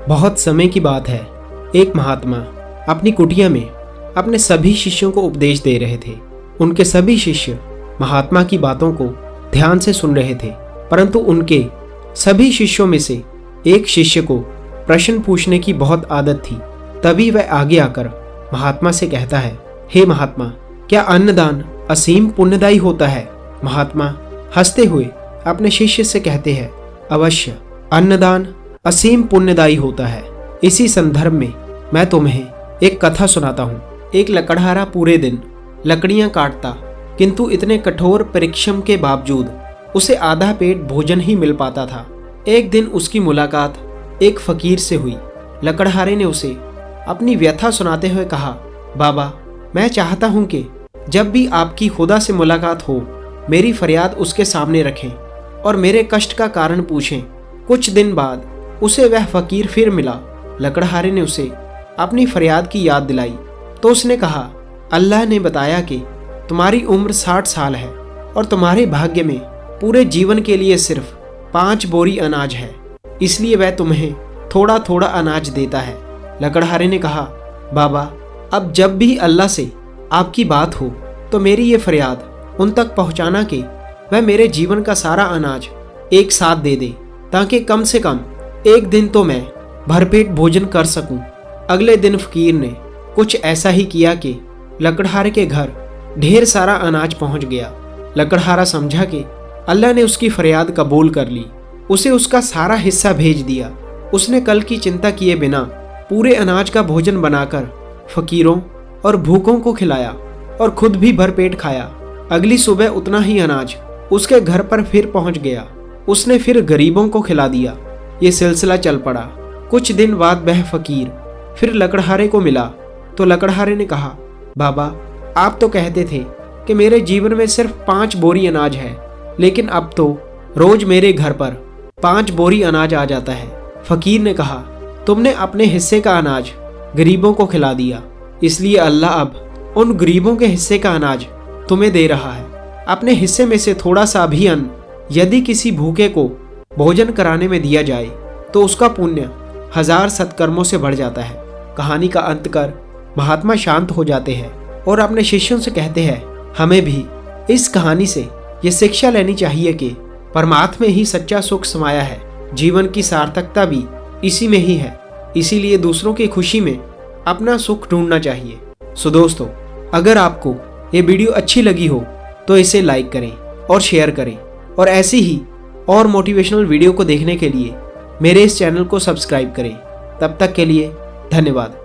बहुत समय की बात है। एक महात्मा अपनी कुटिया में अपने सभी शिष्यों को उपदेश दे रहे थे। उनके सभी शिष्य महात्मा की बातों को ध्यान से सुन रहे थे, परंतु उनके सभी शिष्यों में से एक शिष्य को प्रश्न पूछने की बहुत आदत थी। तभी वह आगे आकर महात्मा से कहता है, हे महात्मा, क्या अन्नदान असीम पुण्यदायी होता है? महात्मा हंसते हुए अपने शिष्य से कहते हैं, अवश्य अन्नदान असीम पुण्यदायी होता है। इसी संदर्भ में मैं तुम्हें एक कथा सुनाता हूँ। एक लकड़हारा पूरे दिन लकड़ियां काटता, किंतु इतने कठोर परिश्रम के बावजूद उसे आधा पेट भोजन ही मिल पाता था। एक दिन उसकी मुलाकात एक फकीर से हुई। लकड़हारे ने उसे अपनी व्यथा सुनाते हुए कहा, बाबा, मैं चाहता हूं कि जब भी आपकी खुदा से मुलाकात हो, मेरी फरियाद उसके सामने रखें और मेरे कष्ट का कारण पूछें। कुछ दिन बाद उसे वह फकीर फिर मिला। लकड़हारे ने उसे अपनी फरियाद की याद दिलाई तो उसने कहा, अल्लाह ने बताया कि तुम्हारी उम्र 60 साल है और तुम्हारे भाग्य में पूरे जीवन के लिए सिर्फ 5 बोरी अनाज है, इसलिए वह तुम्हें थोड़ा थोड़ा अनाज देता है। लकड़हारे ने कहा, बाबा, अब जब भी अल्लाह से आपकी बात हो तो मेरी ये फरियाद उन तक पहुंचाना कि वह मेरे जीवन का सारा अनाज एक साथ दे दे, ताकि कम से कम एक दिन तो मैं भरपेट भोजन कर सकूं। अगले दिन फकीर ने कुछ ऐसा ही किया कि लकड़हारे के घर ढेर सारा अनाज पहुंच गया। लकड़हारा समझा कि अल्लाह ने उसकी फरियाद कबूल कर ली, उसे उसका सारा हिस्सा भेज दिया। उसने कल की चिंता किए बिना पूरे अनाज का भोजन बनाकर फकीरों और भूखों को खिलाया और खुद भी भरपेट खाया। अगली सुबह उतना ही अनाज उसके घर पर फिर पहुंच गया। उसने फिर गरीबों को खिला दिया। ये सिलसिला चल पड़ा। कुछ दिन बाद वह फकीर फिर लकड़हारे को मिला तो लकड़हारे ने कहा, बाबा, आप तो कहते थे कि मेरे जीवन में सिर्फ 5 बोरी अनाज है, लेकिन अब तो रोज मेरे घर पर 5 बोरी अनाज आ जाता है। फकीर ने कहा, तुमने अपने हिस्से का अनाज गरीबों को खिला दिया, इसलिए अल्लाह अब उन गरीबों के हिस्से का अनाज तुम्हें दे रहा है। अपने हिस्से में से थोड़ा सा भी अन्न यदि किसी भूखे को भोजन कराने में दिया जाए तो उसका पुण्य 1000 सत्कर्मों से बढ़ जाता है। कहानी का अंत कर महात्मा शांत हो जाते हैं और अपने शिष्यों से कहते हैं, हमें भी इस कहानी से ये शिक्षा लेनी चाहिए कि परमात्मा में ही सच्चा सुख समाया है। जीवन की सार्थकता भी इसी में ही है, इसीलिए दूसरों की खुशी में अपना सुख ढूंढना चाहिए। सो दोस्तों, अगर आपको ये वीडियो अच्छी लगी हो तो इसे लाइक करें और शेयर करें, और ऐसी ही और मोटिवेशनल वीडियो को देखने के लिए मेरे इस चैनल को सब्सक्राइब करें। तब तक के लिए धन्यवाद।